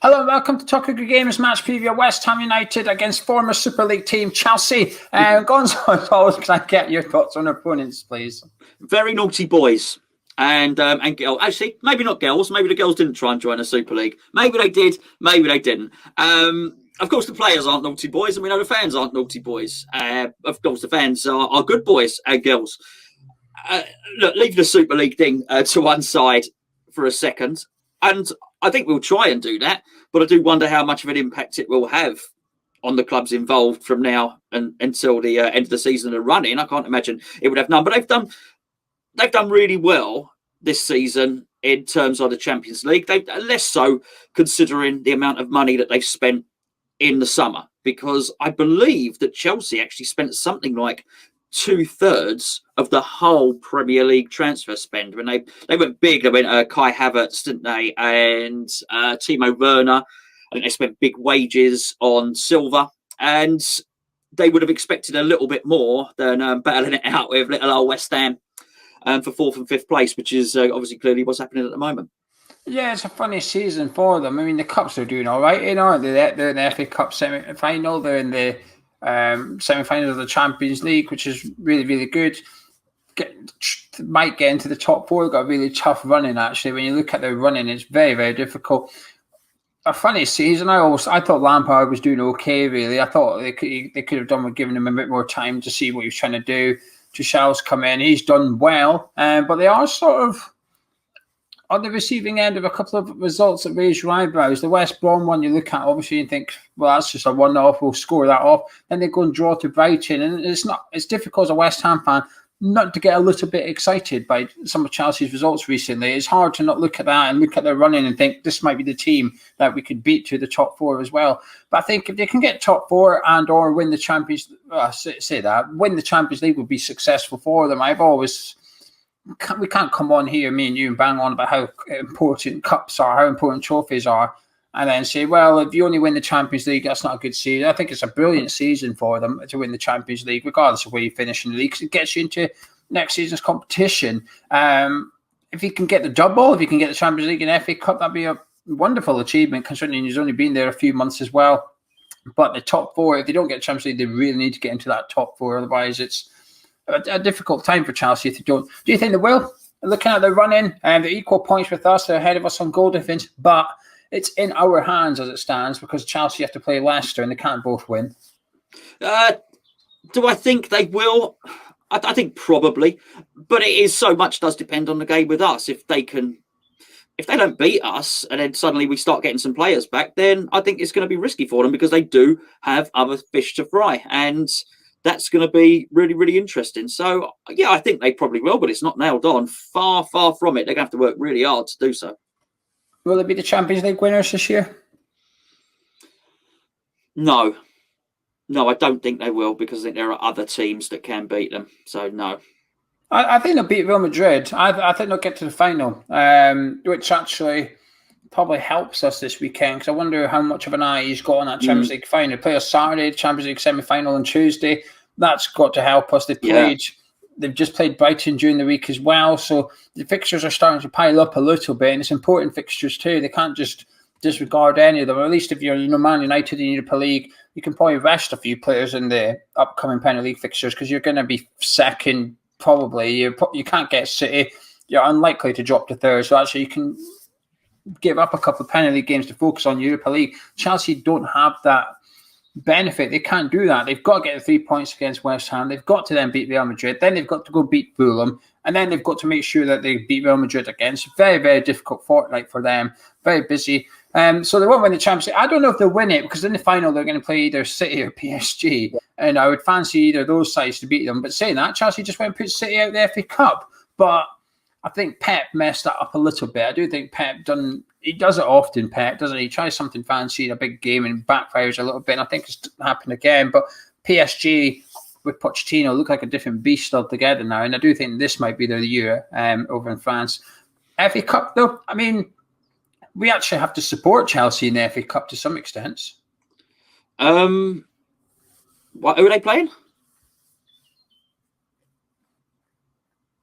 Hello and welcome to Talk Good Games match preview. West Ham United against former Super League team Chelsea. Gonzo, as always, can I get your thoughts on opponents, please? Very naughty boys and girls. Actually, maybe not girls. Maybe the girls didn't try and join the Super League. Maybe they did. Maybe they didn't. Of course, the players aren't naughty boys, and we know the fans aren't naughty boys. Of course, the fans are good boys and girls. Look, leave the Super League thing to one side for a second, and I think we'll try and do that. But I do wonder how much of an impact it will have on the clubs involved from now and until the end of the season and running. I can't imagine it would have none. But they've done really well this season in terms of the Champions League. They've less so considering the amount of money that they've spent in the summer, because I believe that Chelsea actually spent something like 2/3 of the whole Premier League transfer spend. When they went big, they went Kai Havertz, didn't they? And Timo Werner. I think they spent big wages on Silva, and they would have expected a little bit more than battling it out with little old West Ham for 4th and 5th place, which is obviously clearly what's happening at the moment. Yeah, it's a funny season for them. I mean, the Cups are doing all right. They're in the FA Cup semi-final. They're in the semi-final of the Champions League, which is really, really good. Might get into the top four. They've got a really tough running, actually. When you look at their running, it's very, very difficult. A funny season. I thought Lampard was doing okay, really. I thought they could have done with giving him a bit more time to see what he was trying to do. Tuchel's come in. He's done well. But they are sort of on the receiving end of a couple of results that raise your eyebrows. The West Brom one you look at, obviously, and think, well, that's just a one-off. We'll score that off. Then they go and draw to Brighton. And it's difficult as a West Ham fan not to get a little bit excited by some of Chelsea's results recently. It's hard to not look at that and look at their running and think this might be the team that we could beat to the top four as well. But I think if they can get top four and or win the Champions, win the Champions League would be successful for them. We can't come on here, me and you, and bang on about how important cups are, how important trophies are, and then say, well, if you only win the Champions League, that's not a good season. I think it's a brilliant season for them to win the Champions League, regardless of where you finish in the league, because it gets you into next season's competition. If you can get the double, if you can get the Champions League and FA Cup, that'd be a wonderful achievement, considering he's only been there a few months as well. But the top four, if they don't get Champions League, they really need to get into that top four. Otherwise, it's a difficult time for Chelsea if they don't. Do you think they will? Looking at the run-in, they're equal points with us. They're ahead of us on goal difference, but it's in our hands as it stands, because Chelsea have to play Leicester and they can't both win. Do I think they will? I think probably, but it is so much does depend on the game with us. If they don't beat us and then suddenly we start getting some players back, then I think it's going to be risky for them, because they do have other fish to fry, and that's going to be really, really interesting. So, yeah, I think they probably will, but it's not nailed on. Far, far from it. They're going to have to work really hard to do so. Will they be the Champions League winners this year? No, I don't think they will, because I think there are other teams that can beat them. So, no. I think they'll beat Real Madrid. I think they'll get to the final, which actually probably helps us this weekend, because I wonder how much of an eye he's got on that Champions League final. They play a Saturday, Champions League semi-final on Tuesday. That's got to help us. They've just played Brighton during the week as well, so the fixtures are starting to pile up a little bit, and it's important fixtures too. They can't just disregard any of them. Or at least if you're Man United in Europa League, you can probably rest a few players in the upcoming Premier League fixtures, because you're going to be second probably. You can't get City. You're unlikely to drop to third, so actually you can give up a couple of Premier League games to focus on Europa League. Chelsea don't have that benefit. They can't do that. They've got to get the 3 points against West Ham. They've got to then beat Real Madrid. Then they've got to go beat Fulham. And then they've got to make sure that they beat Real Madrid again. It's a very, very difficult fortnight for them. Very busy. So they won't win the Champions League. I don't know if they'll win it, because in the final they're going to play either City or PSG. And I would fancy either of those sides to beat them. But saying that, Chelsea just went and put City out the FA Cup. But I think Pep messed that up a little bit. I do think he does it often, Pep, doesn't he? He tries something fancy in a big game and backfires a little bit, and I think it's happened again. But PSG with Pochettino look like a different beast altogether now, and I do think this might be their year over in France. FA Cup, though, I mean, we actually have to support Chelsea in the FA Cup to some extent. Who are they playing?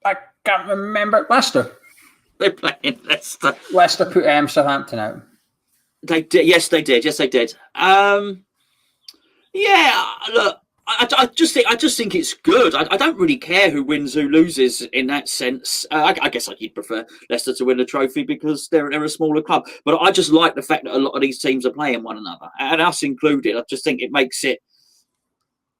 I can't remember. Leicester. They're playing Leicester. Leicester put Southampton out. They did. Yes, they did. Yes, they did. Yeah, look, I just think it's good. I don't really care who wins, who loses in that sense. I guess you'd prefer Leicester to win the trophy because they're a smaller club. But I just like the fact that a lot of these teams are playing one another, and us included. I just think it makes it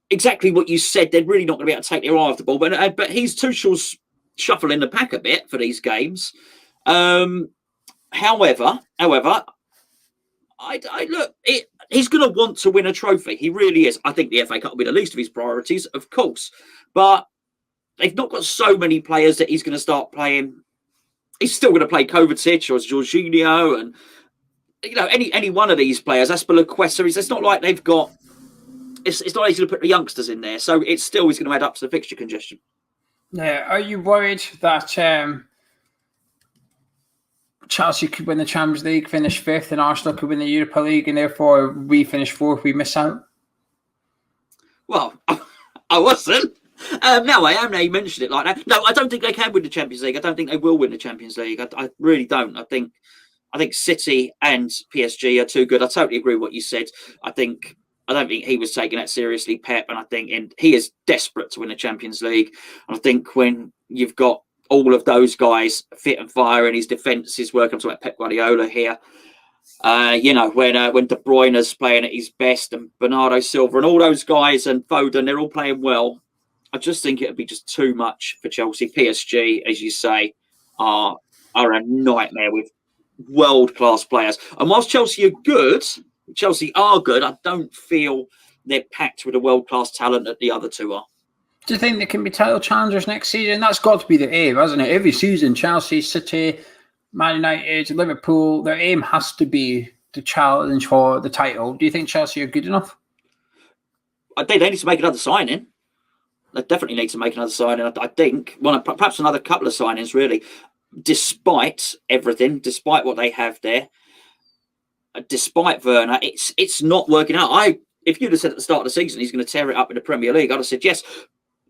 exactly what you said. They're really not going to be able to take their eye off the ball. But he's Tuchel's shuffling the pack a bit for these games. However, I look, he's going to want to win a trophy. He really is. I think the FA Cup will be the least of his priorities, of course. But they've not got so many players that he's going to start playing. He's still going to play Kovacic or Jorginho and, any one of these players. Aspilicueta. It's not like they've got... It's not easy to put the youngsters in there. So it's still he's going to add up to the fixture congestion. Yeah. Are you worried that... Chelsea could win the Champions League, finish 5th, and Arsenal could win the Europa League, and therefore we finish 4th, we miss out? Well, I wasn't. No, I am now you mentioned it like that. No, I don't think they can win the Champions League. I don't think they will win the Champions League. I really don't. I think City and PSG are too good. I totally agree with what you said. I don't think he was taking that seriously, Pep, and I think he is desperate to win the Champions League. And I think when you've got all of those guys fit and fire and his defence is working. I'm talking about Pep Guardiola here. When De Bruyne's playing at his best and Bernardo Silva and all those guys and Foden, they're all playing well. I just think it would be just too much for Chelsea. PSG, as you say, are a nightmare with world-class players. And whilst Chelsea are good, I don't feel they're packed with a world-class talent that the other two are. Do you think they can be title challengers next season? That's got to be the aim, hasn't it? Every season, Chelsea, City, Man United, Liverpool, their aim has to be to challenge for the title. Do you think Chelsea are good enough? They need to make another signing. They definitely need to make another signing. I think, perhaps another couple of signings, really. Despite everything, despite what they have there, despite Werner, it's not working out. If you'd have said at the start of the season he's going to tear it up in the Premier League, I'd have said yes.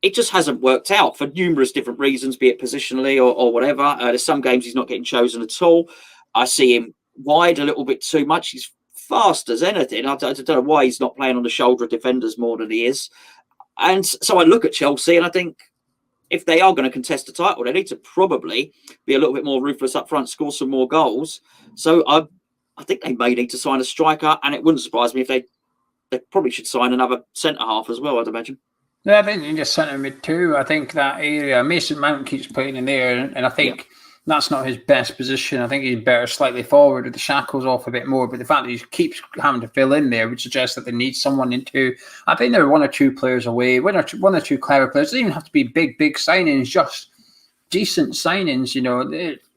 It just hasn't worked out for numerous different reasons, be it positionally or whatever. There's some games he's not getting chosen at all. I see him wide a little bit too much. He's fast as anything. I don't know why he's not playing on the shoulder of defenders more than he is. And so I look at Chelsea and I think if they are going to contest the title, they need to probably be a little bit more ruthless up front, score some more goals. So I think they may need to sign a striker, and it wouldn't surprise me if they probably should sign another centre-half as well, I'd imagine. Yeah, I think they just centre mid too. I think that area, Mason Mount keeps playing in there, and I think that's not his best position. I think he's better slightly forward with the shackles off a bit more. But the fact that he keeps having to fill in there would suggest that they need someone into. I think they're one or two players away, one or two clever players. It doesn't even have to be big signings, just decent signings.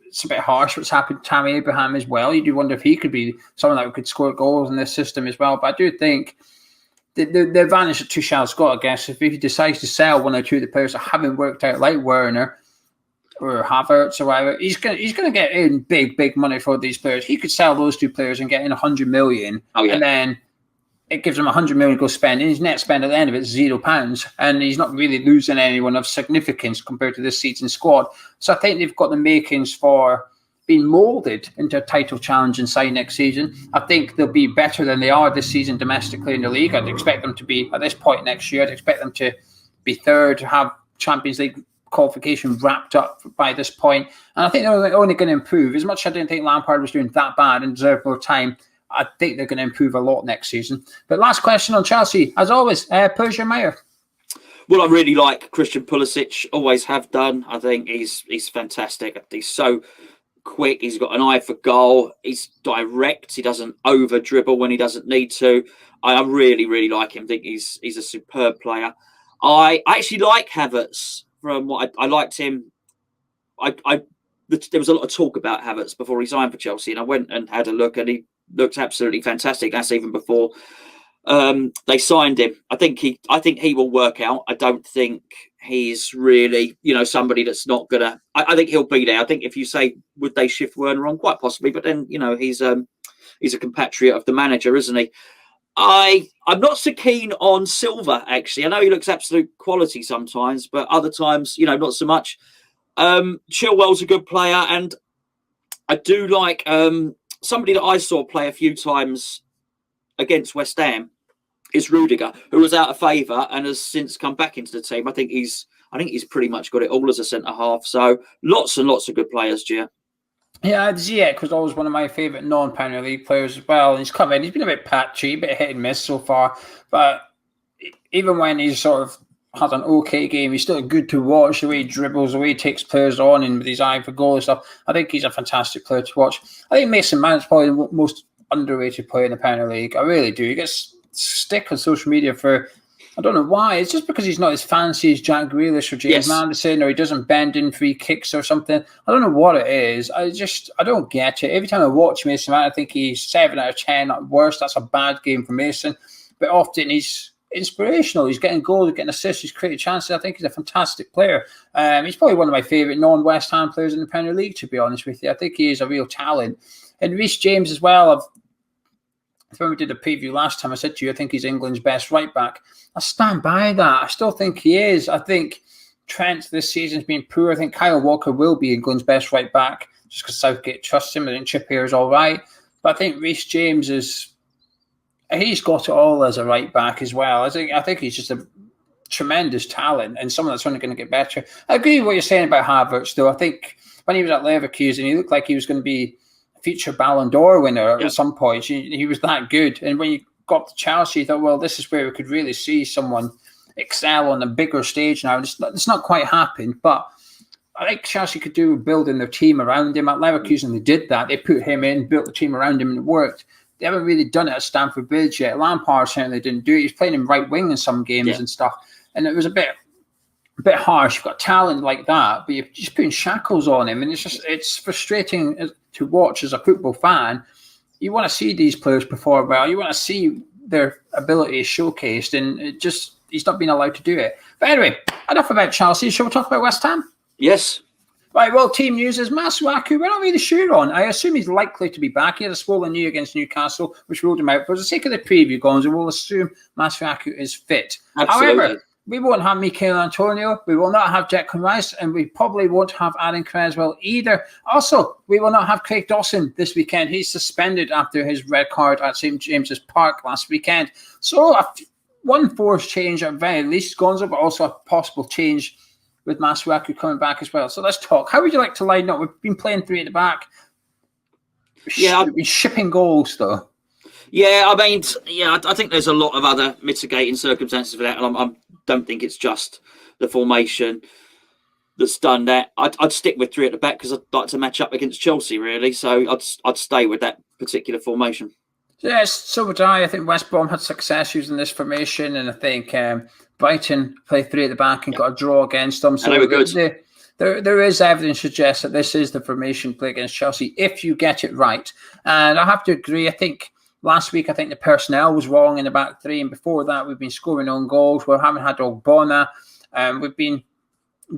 It's a bit harsh what's happened to Tammy Abraham as well. You do wonder if he could be someone that could score goals in this system as well. But I do think the advantage that Tuchel's got, I guess, if he decides to sell one or two of the players that haven't worked out, like Werner or Havertz or whatever, he's gonna get in big money for these players. He could sell those two players and get in 100 million, and then it gives him 100 million to go spend, and his net spend at the end of it is £0, and he's not really losing anyone of significance compared to this season's squad. So I think they've got the makings for being moulded into a title challenge inside next season. I think they'll be better than they are this season domestically in the league. I'd expect them to be, at this point next year, I'd expect them to be third, have Champions League qualification wrapped up by this point. And I think they're only going to improve. As much as I didn't think Lampard was doing that bad and deserved more time, I think they're going to improve a lot next season. But last question on Chelsea, as always, Persia Mayer. Well, I really like Christian Pulisic, always have done. I think he's fantastic. He's so quick. He's got an eye for goal. He's direct. He doesn't over dribble when he doesn't need to. I really, really like him. I think he's a superb player. I actually like Havertz. From what I liked him, there was a lot of talk about Havertz before he signed for Chelsea, and I went and had a look, and he looked absolutely fantastic. That's even before they signed him. I think he will work out. I don't think he's really, somebody that's not gonna. I think he'll be there. I think if you say would they shift Werner on, quite possibly, but then he's a compatriot of the manager, isn't he? I'm not so keen on Silva, actually. I know he looks absolute quality sometimes, but other times, not so much. Chilwell's a good player, and I do like somebody that I saw play a few times against West Ham is Rudiger, who was out of favour and has since come back into the team. I think he's pretty much got it all as a centre half. So lots and lots of good players, Gio. Yeah, Ziyech was always one of my favourite non-Premier League players as well. And he's come in, he's been a bit patchy, a bit hit and miss so far. But even when he's sort of has an okay game, he's still good to watch. The way he dribbles, the way he takes players on, and with his eye for goal and stuff. I think he's a fantastic player to watch. I think Mason Mount's probably the most underrated player in the Premier League. I really do. He gets stick on social media for, I don't know why. It's just because he's not as fancy as Jack Grealish or James Maddison, or he doesn't bend in free kicks or something. I don't know what it is. I don't get it. Every time I watch Mason Mount, I think he's 7 out of 10 at worst. That's a bad game for Mason. But often he's inspirational. He's getting goals, getting assists, he's created chances. I think he's a fantastic player. He's probably one of my favourite non-West Ham players in the Premier League, to be honest with you. I think he is a real talent. And Reece James as well. When we did a preview last time, I said to you, I think he's England's best right back. I stand by that. I still think he is. I think Trent this season's been poor. I think Kyle Walker will be England's best right back just because Southgate trusts him. I think Trippier is all right. But I think Reece James he's got it all as a right back as well. I think he's just a tremendous talent and someone that's only going to get better. I agree with what you're saying about Havertz, though. I think when he was at Leverkusen, he looked like he was going to be future Ballon d'Or winner at some point. He was that good. And when you got to Chelsea, you thought, well, this is where we could really see someone excel on a bigger stage now. It's not quite happened, but I think Chelsea could do with building their team around him. At Leverkusen, they did that. They put him in, built the team around him, and it worked. They haven't really done it at Stamford Bridge yet. Lampard certainly didn't do it. He's playing in right wing in some games and stuff. And it was a bit harsh. You've got talent like that, but you're just putting shackles on him. And it's frustrating to watch as a football fan. You want to see these players perform well. You want to see their ability showcased. And he's not being allowed to do it. But anyway, enough about Chelsea. Shall we talk about West Ham? Yes. Right, well, team news is Masuaku. We're not really sure on. I assume he's likely to be back. He had a swollen knee against Newcastle, which ruled him out. For the sake of the preview, Gonzo, we'll assume Masuaku is fit. Absolutely. However, we won't have Mikel Antonio. We will not have Declan Rice, and we probably won't have Aaron Creswell either. Also, we will not have Craig Dawson this weekend. He's suspended after his red card at St. James's Park last weekend. So one forced change at very least, Gonzo, but also a possible change with Masuaku coming back as well. So let's talk. How would you like to line up? We've been playing 3 at the back. We've been shipping goals, though. Yeah, I think there's a lot of other mitigating circumstances for that. And I don't think it's just the formation that's done that. I'd stick with 3 at the back because I'd like to match up against Chelsea, really. So I'd stay with that particular formation. Yes, so would I. I think West Brom had success using this formation, and I think Brighton played 3 at the back and got a draw against them. So they were good. There is evidence to suggest that this is the formation play against Chelsea if you get it right. And I have to agree. I think last week, the personnel was wrong in the back 3, and before that, we've been scoring own goals. We haven't had Ogbonna. We've been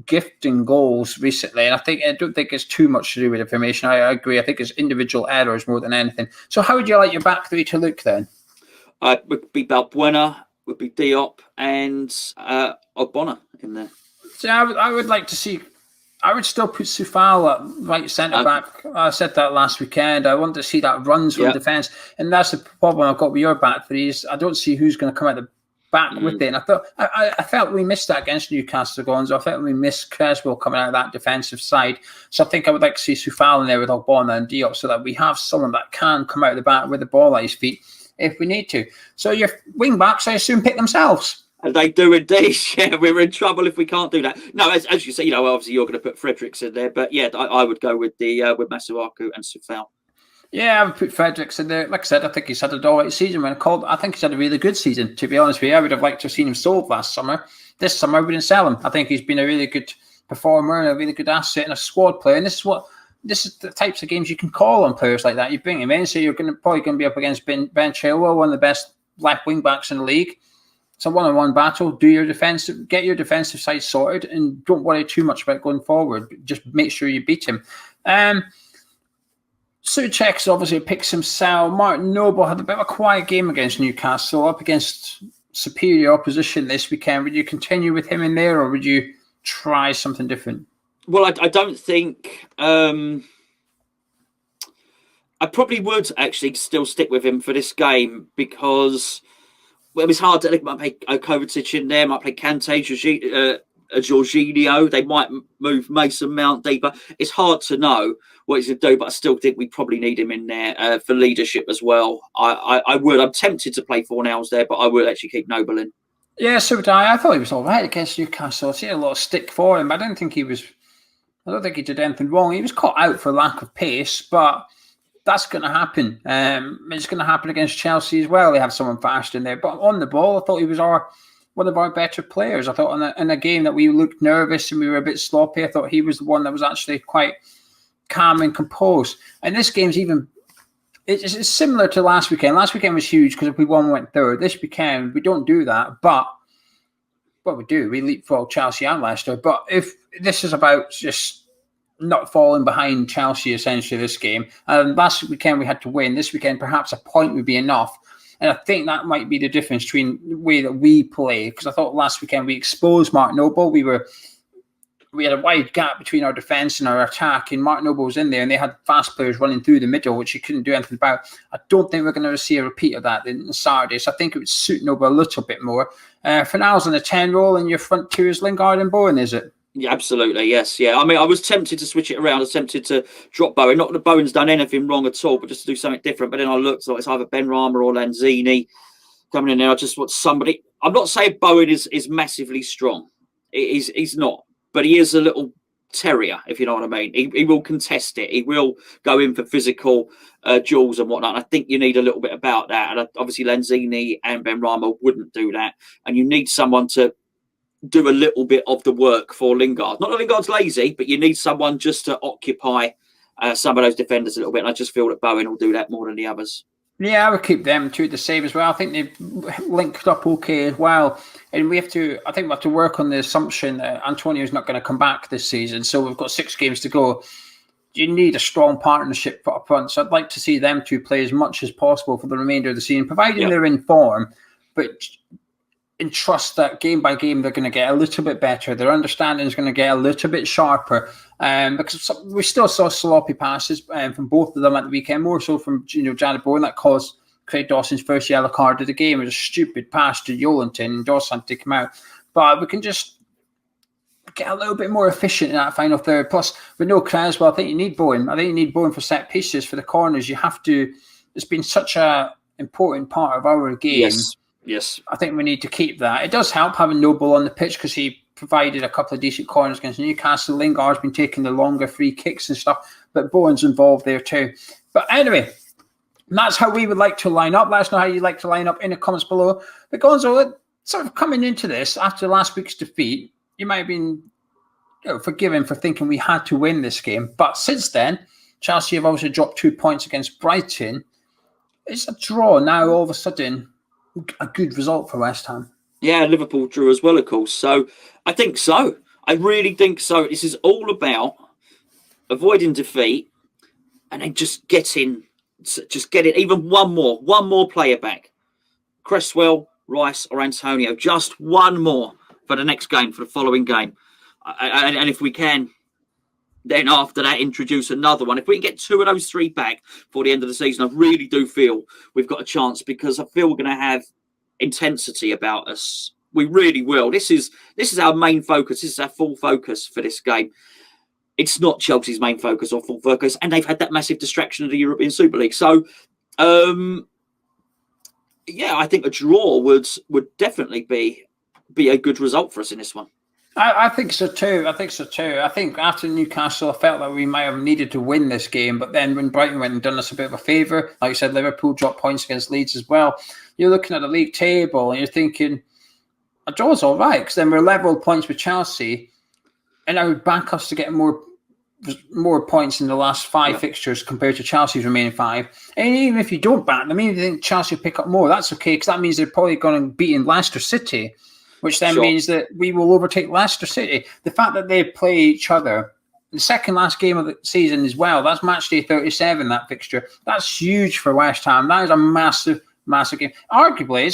gifting goals recently, and I don't think it's too much to do with the formation. I agree. I think it's individual errors more than anything. So how would you like your back 3 to look then? Would be Balbuena, would be Diop, and Ogbonna in there. So I would like to see. I would still put Soufal at right centre back. I said that last weekend. I want to see that runs from defence, and that's the problem I've got with your back 3s. I don't see who's going to come out the back with it. And I felt we missed that against Newcastle, Gonzo. I felt we missed Creswell coming out of that defensive side. So I think I would like to see Soufal in there with Ogbonna and Diop so that we have someone that can come out of the back with the ball at his feet if we need to. So your wing backs, I assume, pick themselves. And they do indeed. Yeah, we're in trouble if we can't do that. No, as you say, obviously you're going to put Fredericks in there, but yeah, I would go with with Masuaku and Soufal. Yeah, I would put Fredericks in there. Like I said, I think he's had a all right season. I think he's had a really good season, to be honest with you. I would have liked to have seen him sold last summer. This summer, we didn't sell him. I think he's been a really good performer and a really good asset and a squad player. And this is the types of games you can call on players like that. You bring him in, so you're probably going to be up against Ben Chilwell, one of the best left wing backs in the league. It's a one-on-one battle. Get your defensive side sorted, and don't worry too much about going forward. Just make sure you beat him. Souček obviously picks himself. Martin Noble had a bit of a quiet game against Newcastle, up against superior opposition this weekend. Would you continue with him in there, or would you try something different? Well, I don't think I probably would actually still stick with him for this game because it's hard to. They might play Kovacic in there, might play Kante, Jorginho. They might move Mason Mount deeper. It's hard to know what he's going to do, but I still think we probably need him in there for leadership as well. I would. I'm tempted to play Fornals there, but I would actually keep Noble in. Yeah, so did I. I thought he was all right against Newcastle. I see a lot of stick for him. I don't think he did anything wrong. He was caught out for lack of pace, but that's going to happen. It's going to happen against Chelsea as well. They have someone fast in there. But on the ball, I thought he was one of our better players. I thought in a game that we looked nervous and we were a bit sloppy, I thought he was the one that was actually quite calm and composed. And this game's it's similar to last weekend. Last weekend was huge because if we won, we went third. This weekend, we don't do that. But what we do, we leapfrog Chelsea and Leicester. But if this is about just not falling behind Chelsea, essentially, this game. Last weekend we had to win. This weekend, perhaps a point would be enough. And I think that might be the difference between the way that we play. Because I thought last weekend we exposed Mark Noble. We had a wide gap between our defence and our attack, and Mark Noble was in there, and they had fast players running through the middle, which he couldn't do anything about. I don't think we're going to see a repeat of that on Saturday, so I think it would suit Noble a little bit more. Fornals on the 10 role, and your front two is Lingard and Bowen, is it? Yeah, absolutely, yes. Yeah, I mean, I was tempted to switch it around. I was tempted to drop Bowen. Not that Bowen's done anything wrong at all, but just to do something different. But then I looked, so it's either Benrahma or Lanzini coming in there. I just want somebody. I'm not saying Bowen is massively strong. He's not. But he is a little terrier, if you know what I mean. He will contest it. He will go in for physical duels and whatnot. And I think you need a little bit about that. And obviously Lanzini and Benrahma wouldn't do that. And you need someone to do a little bit of the work for Lingard. Not that Lingard's lazy, but you need someone just to occupy some of those defenders a little bit. And I just feel that Bowen will do that more than the others. Yeah, I would keep them two the same as well. I think they've linked up okay as well. And we have to work on the assumption that Antonio's not going to come back this season. So we've got 6 games to go. You need a strong partnership up front. So I'd like to see them two play as much as possible for the remainder of the season, providing they're in form. But and trust that game by game they're going to get a little bit better. Their understanding is going to get a little bit sharper. Because we still saw sloppy passes from both of them at the weekend, more so from Jared Bowen that caused Craig Dawson's first yellow card of the game. It was a stupid pass to Yolenton and Dawson to come out. But we can just get a little bit more efficient in that final third. Plus, with no Creswell, I think you need Bowen. I think you need Bowen for set pieces, for the corners. You have to. It's been such an important part of our game. Yes. I think we need to keep that. It does help having Noble on the pitch because he provided a couple of decent corners against Newcastle. Lingard's been taking the longer free kicks and stuff, but Bowen's involved there too. But anyway, that's how we would like to line up. Let us know how you'd like to line up in the comments below. But Gonzo, sort of coming into this after last week's defeat, you might have been forgiven for thinking we had to win this game. But since then, Chelsea have obviously dropped 2 points against Brighton. It's a draw now, all of a sudden, a good result for West Ham. Yeah, Liverpool drew as well, of course. So I think so. I really think so. This is all about avoiding defeat and then just getting even one more player back. Cresswell, Rice or Antonio, just one more for the next game, for the following game. And if we can, then after that, introduce another one. If we can get 2 of those 3 back for the end of the season, I really do feel we've got a chance, because I feel we're going to have intensity about us. We really will. This is our main focus. This is our full focus for this game. It's not Chelsea's main focus or full focus, and they've had that massive distraction of the European Super League. So, I think a draw would definitely be a good result for us in this one. I think so too. I think after Newcastle, I felt like we might have needed to win this game. But then when Brighton went and done us a bit of a favour, like you said, Liverpool dropped points against Leeds as well. You're looking at the league table and you're thinking, a draw's all right, because then we're level points with Chelsea. And I would back us to get more points in the last 5 fixtures compared to Chelsea's remaining 5. And even if you don't back them, even if you think Chelsea will pick up more, that's okay, because that means they're probably going to beat in Leicester City, which then means that we will overtake Leicester City. The fact that they play each other, the second last game of the season as well, that's match day 37, that fixture. That's huge for West Ham. That is a massive, massive game. Arguably,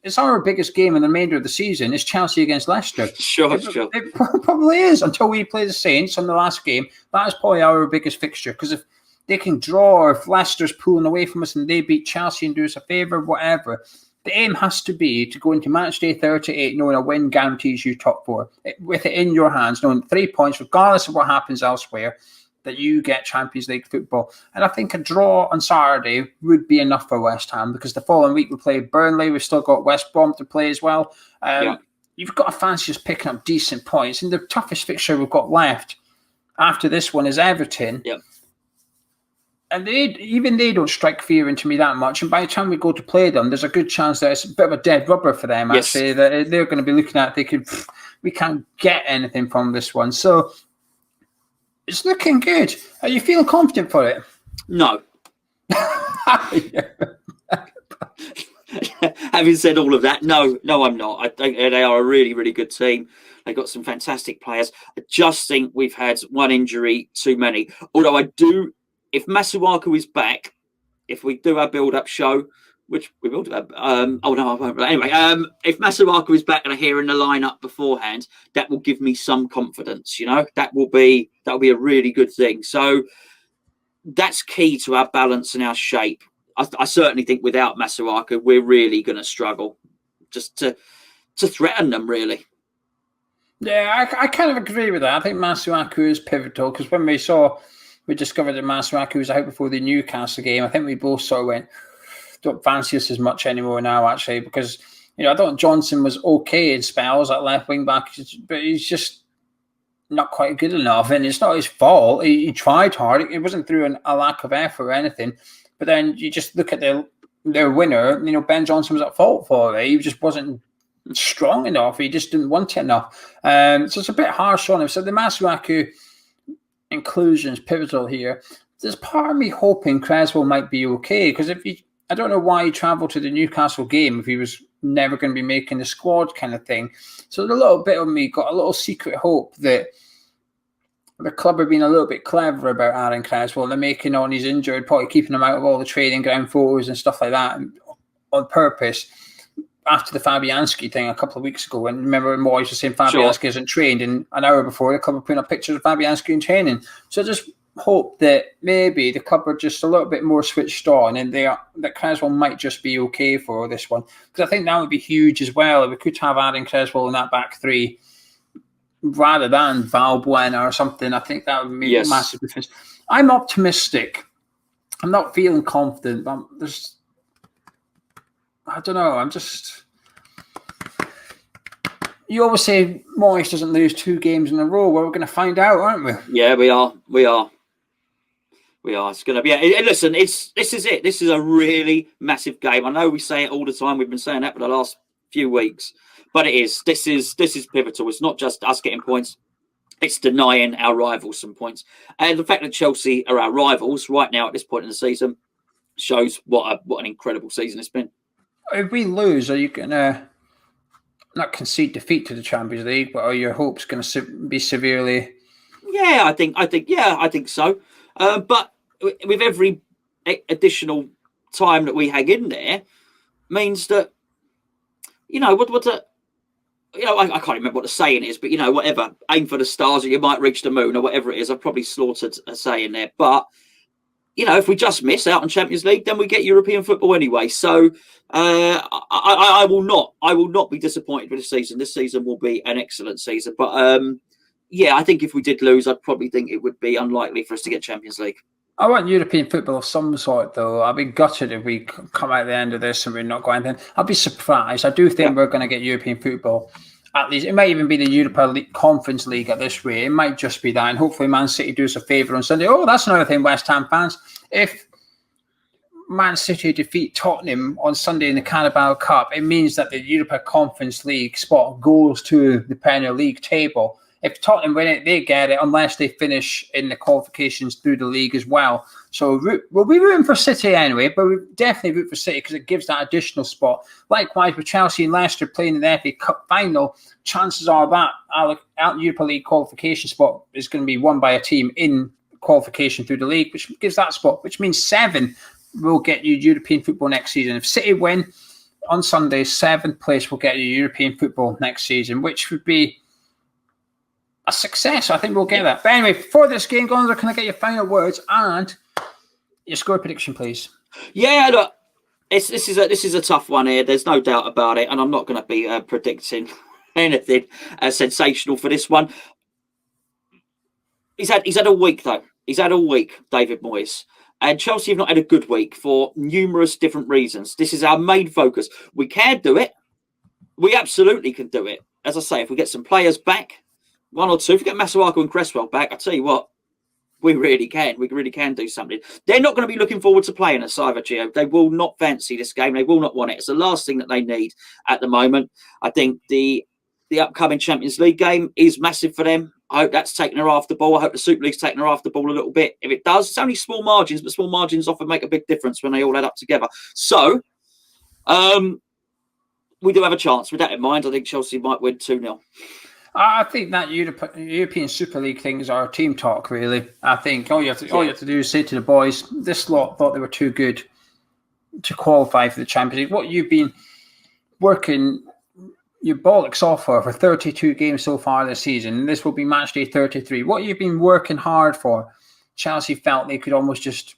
it's our biggest game in the remainder of the season is Chelsea against Leicester. Sure. It probably is, until we play the Saints on the last game. That is probably our biggest fixture, because if they can draw, or if Leicester's pulling away from us and they beat Chelsea and do us a favour, whatever. The aim has to be to go into match day 38 knowing a win guarantees you top 4. With it in your hands, knowing 3 points, regardless of what happens elsewhere, that you get Champions League football. And I think a draw on Saturday would be enough for West Ham, because the following week we play Burnley. We've still got West Brom to play as well. You've got to fancy us picking up decent points. And the toughest fixture we've got left after this one is Everton. Yep. And they don't strike fear into me that much. And by the time we go to play them, there's a good chance that it's a bit of a dead rubber for them, actually, that they're going to be looking at. We can't get anything from this one. So it's looking good. Are you feeling confident for it? No. Having said all of that, no, I'm not. I think they are a really, really good team. They've got some fantastic players. I just think we've had one injury too many. Although I do... If Masuaku is back, if we do our build-up show, which we will do, I won't. But anyway, if Masuaku is back and I hear in the lineup beforehand, that will give me some confidence. That will be a really good thing. So that's key to our balance and our shape. I certainly think without Masuaku, we're really going to struggle just to threaten them, really. Yeah, I kind of agree with that. I think Masuaku is pivotal, because when we discovered that Masuaku was out before the Newcastle game, I think we both sort of went, don't fancy us as much anymore now, actually, because, I thought Johnson was okay in spells at left wing back, but he's just not quite good enough, and it's not his fault. He tried hard. It wasn't through a lack of effort or anything, but then you just look at their winner, Ben Johnson was at fault for it. He just wasn't strong enough. He just didn't want it enough. So it's a bit harsh on him. So the Masuaku inclusion is pivotal here. There's part of me hoping Creswell might be okay, because I don't know why he travelled to the Newcastle game if he was never going to be making the squad, kind of thing. So a little bit of me got a little secret hope that the club are being a little bit clever about Aaron Creswell. They're making on he's injured, probably keeping him out of all the training ground photos and stuff like that on purpose. After the Fabianski thing a couple of weeks ago, and remember when Moyes was saying Fabianski isn't trained, and an hour before the club were putting up pictures of Fabianski in training. So I just hope that maybe the club are just a little bit more switched on, and that Creswell might just be okay for this one, because I think that would be huge as well. If we could have Aaron Creswell in that back three rather than Valbuena or something, I think that would make a massive difference. I'm optimistic. I'm not feeling confident, but I don't know. You always say Moyes doesn't lose 2 games in a row. Well, we're going to find out, aren't we? Yeah, we are. It's going to be. Listen, this is it. This is a really massive game. I know we say it all the time. We've been saying that for the last few weeks, but it is. This is pivotal. It's not just us getting points. It's denying our rivals some points, and the fact that Chelsea are our rivals right now at this point in the season shows what an incredible season it's been. If we lose, are you going to not concede defeat to the Champions League, but are your hopes going to be severely? Yeah, I think so. But with every additional time that we hang in there, means that I can't remember what the saying is, but whatever, aim for the stars or you might reach the moon or whatever it is. I've probably slaughtered a saying there, but if we just miss out on Champions League, then we get European football anyway. So I will not be disappointed with this season. This season will be an excellent season. But I think if we did lose, I'd probably think it would be unlikely for us to get Champions League. I want European football of some sort, though. I'll be gutted if we come out at the end of this and we're not going anything. I'll be surprised. I do think we're going to get European football. At least it might even be the Europa Conference League at this rate. It might just be that, and hopefully Man City do us a favour on Sunday. Oh, that's another thing, West Ham fans. If Man City defeat Tottenham on Sunday in the Carabao Cup, it means that the Europa Conference League spot goes to the Premier League table. If Tottenham win it, they get it, unless they finish in the qualifications through the league as well. So we'll be rooting for City anyway, but we definitely root for City because it gives that additional spot. Likewise, with Chelsea and Leicester playing in the FA Cup final, chances are that our Europa League qualification spot is going to be won by a team in qualification through the league, which gives that spot, which means 7 will get you European football next season. If City win on Sunday, 7th place will get you European football next season, which would be a success. I think we'll get that. But anyway, for this game, Gonzo, can I get your final words and Your score prediction, please. Yeah, look, this is a tough one here. There's no doubt about it, and I'm not going to be predicting anything sensational for this one. He's had a week though. He's had a week, David Moyes. And Chelsea have not had a good week for numerous different reasons. This is our main focus. We can do it. We absolutely can do it. As I say, if we get some players back, one or two, if we get Masuaku and Cresswell back, I tell you what, we really can. We really can do something. They're not going to be looking forward to playing us either, Gio. They will not fancy this game. They will not want it. It's the last thing that they need at the moment. I think the upcoming Champions League game is massive for them. I hope that's taking her off the ball. I hope the Super League's taking her off the ball a little bit. If it does, it's only small margins, but small margins often make a big difference when they all add up together. So, we do have a chance. With that in mind, I think Chelsea might win 2-0. I think that European Super League things are team talk, really. I think all you have to do is say to the boys, this lot thought they were too good to qualify for the Champions League. What you've been working your bollocks off for 32 games so far this season, and this will be match day 33. What you've been working hard for, Chelsea felt they could almost just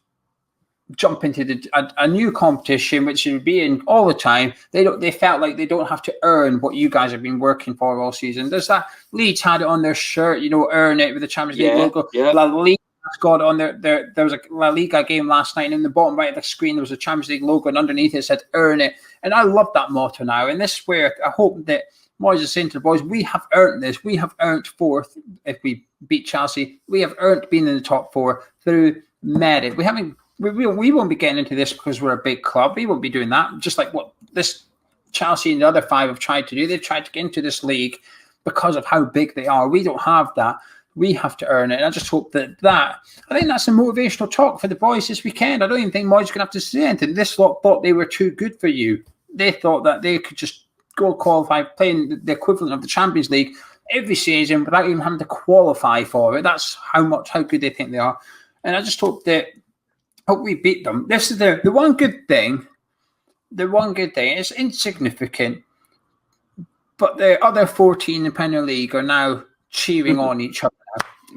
jump into a new competition, which would be in all the time. They felt like they don't have to earn what you guys have been working for all season. There's that Leeds had it on their shirt, earn it with the Champions League logo. Yeah. La Liga has got it on there was a La Liga game last night, and in the bottom right of the screen there was a Champions League logo, and underneath it said earn it. And I love that motto now. And this is where I hope that Moyes is saying to the boys, we have earned this. We have earned fourth if we beat Chelsea. We have earned being in the top four through merit. We won't be getting into this because we're a big club. We won't be doing that. Just like what this Chelsea and the other five have tried to do. They've tried to get into this league because of how big they are. We don't have that. We have to earn it. And I just hope I think that's a motivational talk for the boys this weekend. I don't even think Moyes is going to have to say anything. This lot thought they were too good for you. They thought that they could just go qualify playing the equivalent of the Champions League every season without even having to qualify for it. That's how good they think they are. And I just hope we beat them. This is the one good thing. The one good thing, it's insignificant, but the other 14 in the Premier League are now cheering on each other.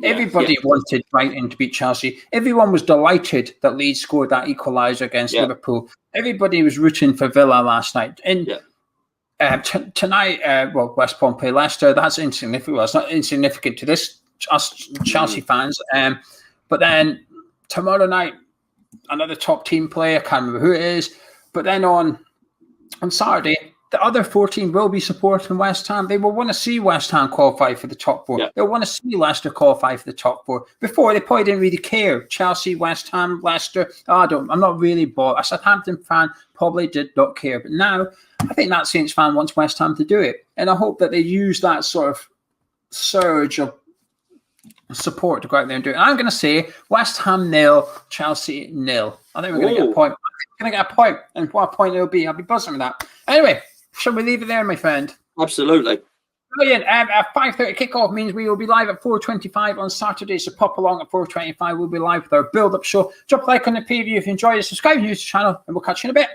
Everybody wanted Brighton to beat Chelsea. Everyone was delighted that Leeds scored that equaliser against Liverpool. Everybody was rooting for Villa last night. And tonight, West Brom play Leicester. That's insignificant. Well, it's not insignificant to us Chelsea fans. But then tomorrow night, another top team player, I can't remember who it is. But then on Saturday, the other 14 will be supporting West Ham. They will want to see West Ham qualify for the top four. They'll want to see Leicester qualify for the top four. Before, they probably didn't really care. Chelsea, West Ham, Leicester. I'm not really bothered. A Southampton fan probably did not care. But now, I think that Saints fan wants West Ham to do it. And I hope that they use that sort of surge of support to go out there and do it. And I'm going to say West Ham 0, Chelsea 0. I think we're going to get a point. We're going to get a point. And what a point it'll be. I'll be buzzing with that. Anyway, shall we leave it there, my friend? Absolutely. Brilliant. At 5:30 kickoff means we will be live at 4:25 on Saturday. So pop along at 4:25. We'll be live with our build-up show. Drop a like on the preview if you enjoyed it. Subscribe to the channel, and we'll catch you in a bit.